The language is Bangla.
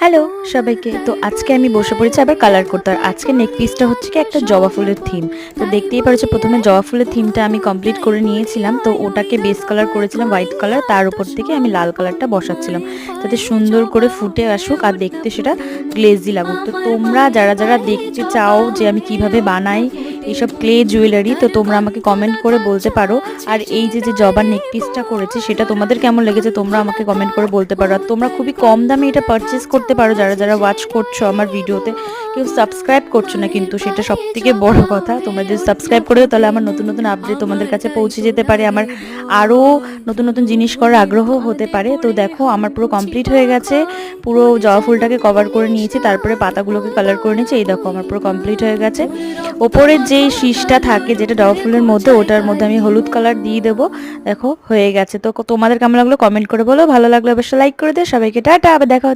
হ্যালো সবাইকে। তো আজকে আমি বসে পড়েছি আবার কালার করতে। আর আজকে নেক পিসটা হচ্ছে কি একটা জবা ফুলের থিম। তো দেখতেই পারছো প্রথমে জবা ফুলের থিমটা আমি কমপ্লিট করে নিয়েছিলাম। তো ওটাকে বেস কালার করেছিলাম হোয়াইট কালার, তার উপর থেকে আমি লাল কালারটা বসাচ্ছিলাম যাতে সুন্দর করে ফুটে আসুক আর দেখতে সেটা গ্লেজি লাগুক। তো তোমরা যারা যারা দেখতে চাও যে আমি কিভাবে বানাই এইসব ক্লে জুয়েলারি, তো তোমরা আমাকে কমেন্ট করে বলতে পারো। আর এই যে যে জবার নেক পিসটা করেছি সেটা তোমাদের কেমন লেগেছে তোমরা আমাকে কমেন্ট করে বলতে পারো। আর তোমরা খুবই কম দামে এটা পারচেস করতে পারো যারা যারা ওয়াচ করছো আমার ভিডিওতে। কেউ সাবস্ক্রাইব করছো না কিন্তু, সেটা সব থেকে বড় কথা। তোমরা যদি সাবস্ক্রাইব করে দাও তাহলে আমার নতুন নতুন আপডেট তোমাদের কাছে পৌঁছে যেতে পারে, আমার আরও নতুন নতুন জিনিস করার আগ্রহ হতে পারে। তো দেখো আমার পুরো কমপ্লিট হয়ে গেছে, পুরো জবা ফুলটাকে কভার করে নিয়েছি, তারপরে পাতাগুলোকে কালার করে নিয়েছি। এই দেখো আমার পুরো কমপ্লিট হয়ে গেছে। ওপরের যেই শীষটা থাকে যেটা জবা ফুলের মধ্যে, ওটার মধ্যে আমি হলুদ কালার দিয়ে দেবো। দেখো হয়ে গেছে। তো তোমাদের কেমন লাগলো কমেন্ট করে বলো, ভালো লাগলে অবশ্যই লাইক করে দিও। সবাইকে টাটা, আবার দেখা হচ্ছে।